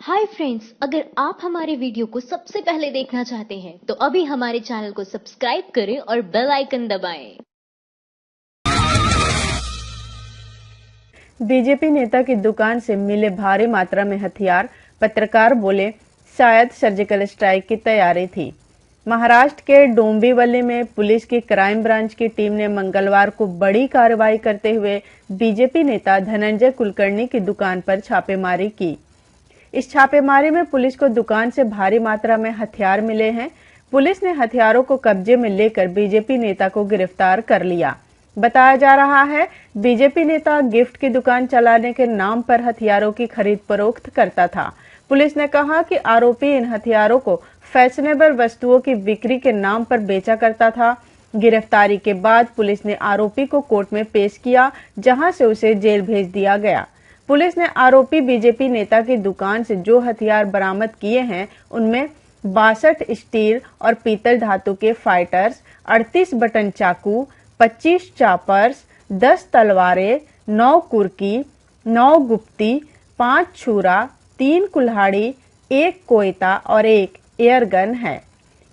Hi friends, अगर आप हमारे वीडियो को सबसे पहले देखना चाहते हैं तो अभी हमारे चैनल को सब्सक्राइब करें और बेल आइकन दबाएं। बीजेपी नेता की दुकान से मिले भारी मात्रा में हथियार, पत्रकार बोले शायद सर्जिकल स्ट्राइक की तैयारी थी। महाराष्ट्र के डोंबिवली में पुलिस की क्राइम ब्रांच की टीम ने मंगलवार को बड़ी कार्रवाई करते हुए बीजेपी नेता धनंजय कुलकर्णी की दुकान पर छापेमारी की। इस छापेमारी में पुलिस को दुकान से भारी मात्रा में हथियार मिले हैं। पुलिस ने हथियारों को कब्जे में लेकर बीजेपी नेता को गिरफ्तार कर लिया। बताया जा रहा है बीजेपी नेता गिफ्ट की दुकान चलाने के नाम पर हथियारों की खरीद फरोख्त करता था। पुलिस ने कहा कि आरोपी इन हथियारों को फैशनेबल वस्तुओं की बिक्री के नाम पर बेचा करता था। गिरफ्तारी के बाद पुलिस ने आरोपी को कोर्ट में पेश किया, जहां से उसे जेल भेज दिया गया। पुलिस ने आरोपी बीजेपी नेता की दुकान से जो हथियार बरामद किए हैं उनमें 62 स्टील और पीतल धातु के फाइटर्स, 38 बटन चाकू, 25 चापर्स, 10 तलवारें, 9 कुर्की, 9 गुप्ती, 5 छुरा, 3 कुल्हाड़ी, 1 कोयता और 1 एयरगन है।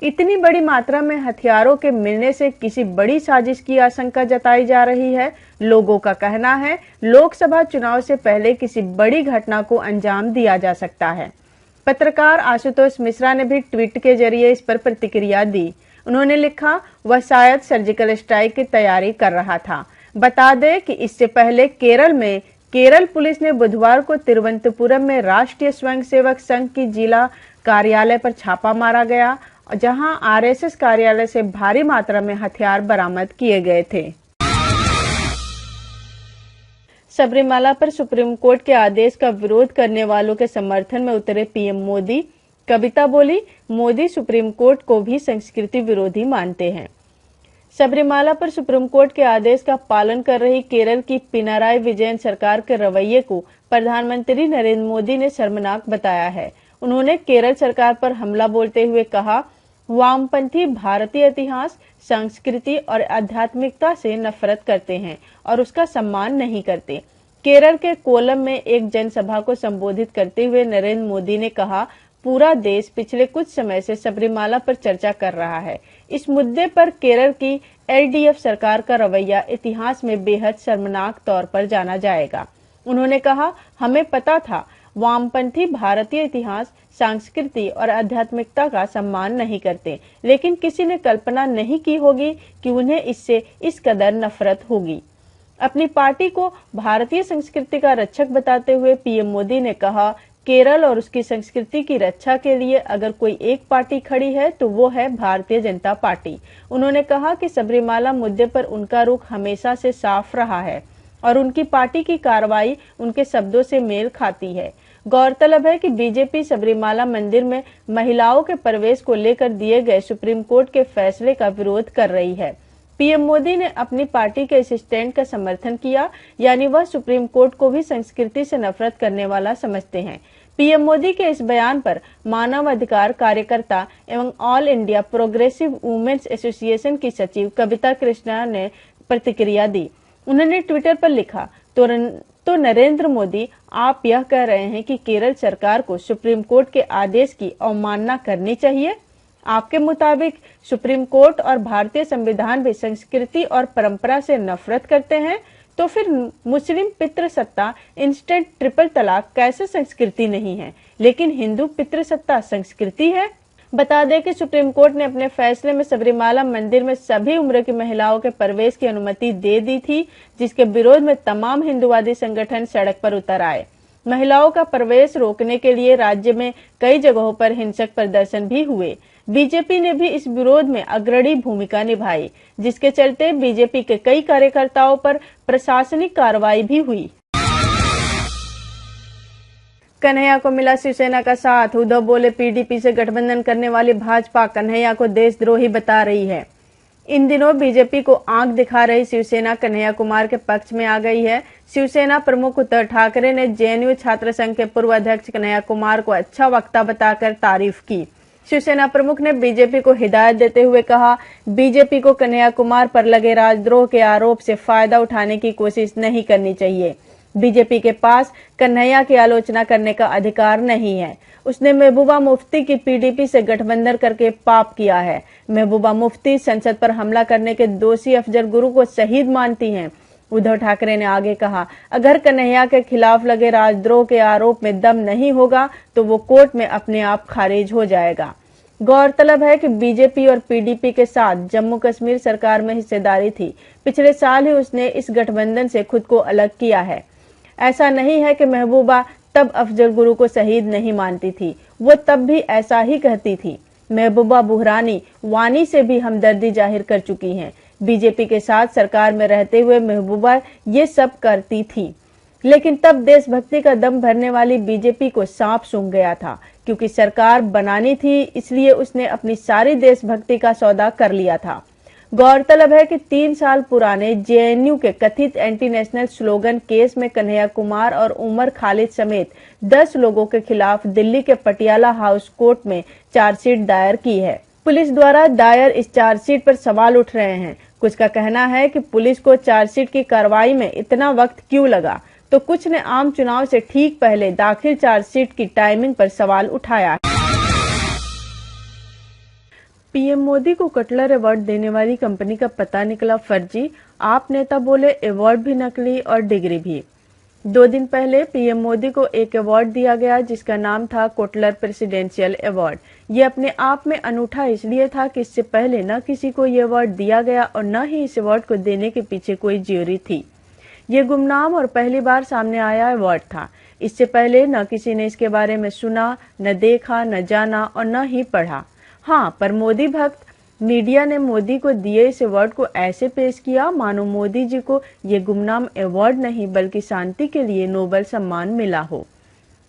इतनी बड़ी मात्रा में हथियारों के मिलने से किसी बड़ी साजिश की आशंका जताई जा रही है। लोगों का कहना है लोकसभा चुनाव से पहले किसी बड़ी घटना को अंजाम दिया जा सकता है। पत्रकार आशुतोष मिश्रा ने भी ट्वीट के जरिए इस पर प्रतिक्रिया दी। उन्होंने लिखा, वह शायद सर्जिकल स्ट्राइक की तैयारी कर रहा था। बता दें कि इससे पहले केरल पुलिस ने बुधवार को तिरुवनंतपुरम में राष्ट्रीय स्वयंसेवक संघ की जिला कार्यालय पर छापा मारा गया, जहां आरएसएस कार्यालय से भारी मात्रा में हथियार बरामद किए गए थे। सबरीमाला पर सुप्रीम कोर्ट के आदेश का विरोध करने वालों के समर्थन में उतरे पीएम मोदी। कविता बोली, मोदी सुप्रीम कोर्ट को भी संस्कृति विरोधी मानते हैं। सबरीमाला पर सुप्रीम कोर्ट के आदेश का पालन कर रही केरल की पिनाराई विजयन सरकार के रवैये को प्रधानमंत्री नरेंद्र मोदी ने शर्मनाक बताया है। उन्होंने केरल सरकार पर हमला बोलते हुए कहा, वामपंथी भारतीय इतिहास, संस्कृति और आध्यात्मिकता से नफरत करते हैं और उसका सम्मान नहीं करते। केरल के कोलम में एक जनसभा को संबोधित करते हुए नरेंद्र मोदी ने कहा, पूरा देश पिछले कुछ समय से सबरीमाला पर चर्चा कर रहा है। इस मुद्दे पर केरल की एलडीएफ सरकार का रवैया इतिहास में बेहद शर्मनाक तौर पर जाना जाएगा। उन्होंने कहा, हमें पता था वामपंथी भारतीय इतिहास, संस्कृति और आध्यात्मिकता का सम्मान नहीं करते, लेकिन किसी ने कल्पना नहीं की होगी कि उन्हें इससे इस कदर नफरत होगी। अपनी पार्टी को भारतीय संस्कृति का रक्षक बताते हुए पीएम मोदी ने कहा, केरल और उसकी संस्कृति की रक्षा के लिए अगर कोई एक पार्टी खड़ी है तो वो है भारतीय जनता पार्टी। उन्होंने कहा कि सबरीमाला मुद्दे पर उनका रुख हमेशा से साफ रहा है और उनकी पार्टी की कार्रवाई उनके शब्दों से मेल खाती है। गौरतलब है कि बीजेपी सबरीमाला मंदिर में महिलाओं के प्रवेश को लेकर दिए गए सुप्रीम कोर्ट के फैसले का विरोध कर रही है। पीएम मोदी ने अपनी पार्टी के इस स्टैंड का समर्थन किया, यानी वह सुप्रीम कोर्ट को भी संस्कृति से नफरत करने वाला समझते हैं। पीएम मोदी के इस बयान पर मानव अधिकार कार्यकर्ता एवं all India progressive women's association की सचिव कविता कृष्णा ने प्रतिक्रिया दी। उन्होंने ट्विटर पर लिखा, तो नरेंद्र मोदी, आप यह कह रहे हैं कि केरल सरकार को सुप्रीम कोर्ट के आदेश की अवमानना करनी चाहिए। आपके मुताबिक सुप्रीम कोर्ट और भारतीय संविधान भी संस्कृति और परंपरा से नफरत करते हैं, तो फिर मुस्लिम पितृसत्ता इंस्टेंट ट्रिपल तलाक कैसे संस्कृति नहीं है, लेकिन हिंदू पितृसत्ता संस्कृति है। बता दें कि सुप्रीम कोर्ट ने अपने फैसले में सबरीमाला मंदिर में सभी उम्र की महिलाओं के प्रवेश की अनुमति दे दी थी, जिसके विरोध में तमाम हिंदुवादी संगठन सड़क पर उतर आए। महिलाओं का प्रवेश रोकने के लिए राज्य में कई जगहों पर हिंसक प्रदर्शन भी हुए। बीजेपी ने भी इस विरोध में अग्रणी भूमिका निभाई, जिसके चलते बीजेपी के कई कार्यकर्ताओं पर प्रशासनिक कार्रवाई भी हुई। कन्हैया को मिला शिवसेना का साथ। उद्धव बोले, पीडीपी से गठबंधन करने वाली भाजपा कन्हैया को देशद्रोही बता रही है। इन दिनों बीजेपी को आंख दिखा रही शिवसेना कन्हैया कुमार के पक्ष में आ गई है। शिवसेना प्रमुख उद्धव ठाकरे ने जेएनयू छात्र संघ के पूर्व अध्यक्ष कन्हैया कुमार को अच्छा वक्ता बताकर तारीफ की। शिवसेना प्रमुख ने बीजेपी को हिदायत देते हुए कहा, बीजेपी को कन्हैया कुमार पर लगे राजद्रोह के आरोप से फायदा उठाने की कोशिश नहीं करनी चाहिए। बीजेपी के पास कन्हैया की आलोचना करने का अधिकार नहीं है। उसने महबूबा मुफ्ती की पीडीपी से गठबंधन करके पाप किया है। महबूबा मुफ्ती संसद पर हमला करने के दोषी अफजल गुरु को शहीद मानती हैं। उद्धव ठाकरे ने आगे कहा, अगर कन्हैया के खिलाफ लगे राजद्रोह के आरोप में दम नहीं होगा तो वो कोर्ट में अपने आप खारिज हो जाएगा। गौरतलब है कि बीजेपी और पीडीपी के साथ जम्मू कश्मीर सरकार में हिस्सेदारी थी। पिछले साल ही उसने इस गठबंधन से खुद को अलग किया है। ऐसा नहीं है कि महबूबा तब अफजल गुरु को शहीद नहीं मानती थी, वो तब भी ऐसा ही कहती थी। महबूबा बुहरानी वानी से भी हमदर्दी जाहिर कर चुकी हैं। बीजेपी के साथ सरकार में रहते हुए महबूबा ये सब करती थी, लेकिन तब देशभक्ति का दम भरने वाली बीजेपी को सांप सूंघ गया था। क्योंकि सरकार बनानी थी, इसलिए उसने अपनी सारी देशभक्ति का सौदा कर लिया था। गौरतलब है कि 3 साल पुराने जेएनयू के कथित एंटी नेशनल स्लोगन केस में कन्हैया कुमार और उमर खालिद समेत 10 लोगों के खिलाफ दिल्ली के पटियाला हाउस कोर्ट में चार्जशीट दायर की है। पुलिस द्वारा दायर इस चार्जशीट पर सवाल उठ रहे हैं। कुछ का कहना है कि पुलिस को चार्जशीट की कार्रवाई में इतना वक्त क्यों लगा, तो कुछ ने आम चुनाव से ठीक पहले दाखिल चार्जशीट की टाइमिंग पर सवाल उठाया। पीएम मोदी को कटलर अवार्ड देने वाली कंपनी का पता निकला फर्जी। आप नेता बोले अवार्ड भी नकली और डिग्री भी। 2 दिन पहले पीएम मोदी को एक अवार्ड दिया गया जिसका नाम था कोटलर प्रेसिडेंशियल अवार्ड। ये अपने आप में अनूठा इसलिए था कि इससे पहले न किसी को ये अवार्ड दिया गया और न ही इस अवार्ड को देने के पीछे कोई ज्यूरी थी। ये गुमनाम और पहली बार सामने आया अवार्ड था। इससे पहले न किसी ने इसके बारे में सुना, न देखा, न जाना और न ही पढ़ा। हाँ, पर मोदी भक्त मीडिया ने मोदी को दिए इस अवार्ड को ऐसे पेश किया मानो मोदी जी को ये गुमनाम अवार्ड नहीं बल्कि शांति के लिए नोबेल सम्मान मिला हो।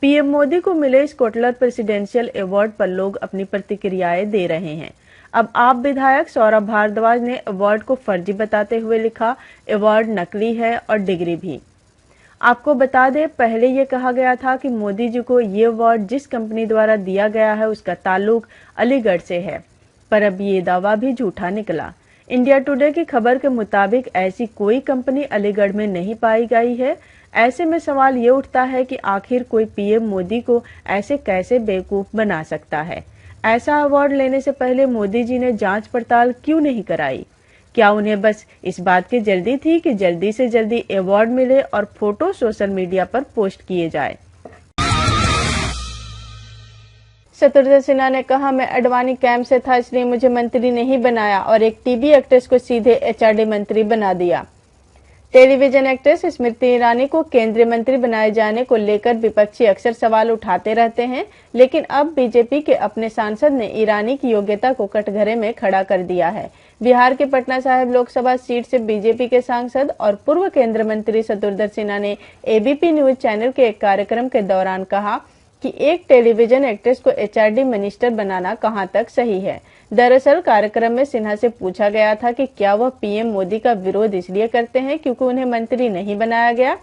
पीएम मोदी को मिले इस कोटलर प्रेसिडेंशियल अवार्ड पर लोग अपनी प्रतिक्रियाएं दे रहे हैं। अब आप विधायक सौरभ भारद्वाज ने अवार्ड को फर्जी बताते हुए लिखा, अवार्ड नकली है और डिग्री भी। आपको बता दें, पहले ये कहा गया था कि मोदी जी को ये अवार्ड जिस कंपनी द्वारा दिया गया है उसका ताल्लुक अलीगढ़ से है, पर अब ये दावा भी झूठा निकला। इंडिया टुडे की खबर के मुताबिक ऐसी कोई कंपनी अलीगढ़ में नहीं पाई गई है। ऐसे में सवाल ये उठता है कि आखिर कोई पीएम मोदी को ऐसे कैसे बेवकूफ बना सकता है। ऐसा अवार्ड लेने से पहले मोदी जी ने जांच पड़ताल क्यों नहीं कराई? क्या उन्हें बस इस बात की जल्दी थी कि जल्दी से जल्दी अवार्ड मिले और फोटो सोशल मीडिया पर पोस्ट किए जाए? शत्रुघ्न सिन्हा ने कहा, मैं अडवाणी कैंप से था इसलिए मुझे मंत्री नहीं बनाया और एक टीवी एक्ट्रेस को सीधे एचआरडी मंत्री बना दिया। टेलीविजन एक्ट्रेस स्मृति ईरानी को केंद्रीय मंत्री बनाए जाने को लेकर विपक्षी अक्सर सवाल उठाते रहते हैं, लेकिन अब बीजेपी के अपने सांसद ने ईरानी की योग्यता को कटघरे में खड़ा कर दिया है। बिहार के पटना साहिब लोकसभा सीट से बीजेपी के सांसद और पूर्व केंद्रीय मंत्री शत्रुघ्न सिन्हा ने एबीपी न्यूज चैनल के एक कार्यक्रम के दौरान कहा कि एक टेलीविजन एक्ट्रेस को एचआरडी मिनिस्टर बनाना कहां तक सही है। दरअसल कार्यक्रम में सिन्हा से पूछा गया था कि क्या वह पीएम मोदी का विरोध इसलिए करते हैं क्योंकि उन्हें मंत्री नहीं बनाया गया।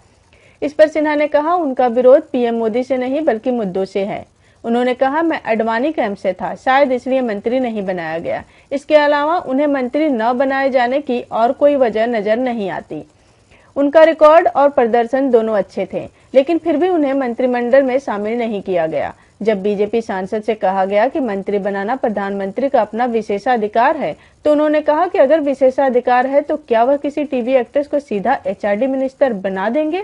इस पर सिन्हा ने कहा, उनका विरोध पीएम मोदी से नहीं बल्कि मुद्दों से है। उन्होंने कहा, मैं अडवाणी कैंप से था, शायद इसलिए मंत्री नहीं बनाया गया। इसके अलावा उन्हें मंत्री न बनाए जाने की और कोई वजह नजर नहीं आती। उनका रिकॉर्ड और प्रदर्शन दोनों अच्छे थे, लेकिन फिर भी उन्हें मंत्रिमंडल में शामिल नहीं किया गया। जब बीजेपी सांसद से कहा गया कि मंत्री बनाना प्रधानमंत्री का अपना विशेषाधिकार है, तो उन्होंने कहा कि अगर विशेषाधिकार है तो क्या वह किसी टीवी एक्ट्रेस को सीधा एचआरडी मिनिस्टर बना देंगे?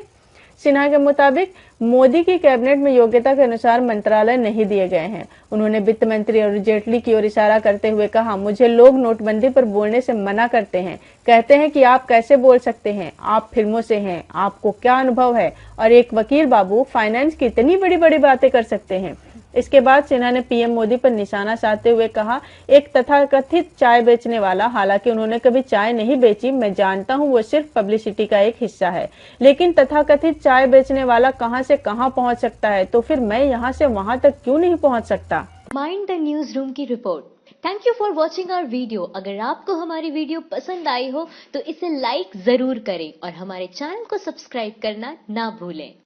सिन्हा के मुताबिक मोदी की कैबिनेट में योग्यता के अनुसार मंत्रालय नहीं दिए गए हैं। उन्होंने वित्त मंत्री अरुण जेटली की ओर इशारा करते हुए कहा, मुझे लोग नोटबंदी पर बोलने से मना करते हैं, कहते हैं कि आप कैसे बोल सकते हैं, आप फिल्मों से हैं, आपको क्या अनुभव है और एक वकील बाबू फाइनेंस की इतनी बड़ी बड़ी बातें कर सकते हैं। इसके बाद सिन्हा ने पीएम मोदी पर निशाना साधते हुए कहा, एक तथाकथित चाय बेचने वाला, हालांकि उन्होंने कभी चाय नहीं बेची, मैं जानता हूं वो सिर्फ पब्लिसिटी का एक हिस्सा है, लेकिन तथाकथित चाय बेचने वाला कहां से कहां पहुंच सकता है, तो फिर मैं यहां से वहां तक क्यों नहीं पहुंच सकता? माइंड द न्यूज रूम की रिपोर्ट। Thank you for watching our video. अगर आपको हमारी वीडियो पसंद आई हो तो इसे लाइक जरूर करें और हमारे चैनल को सब्सक्राइब करना ना भूलें।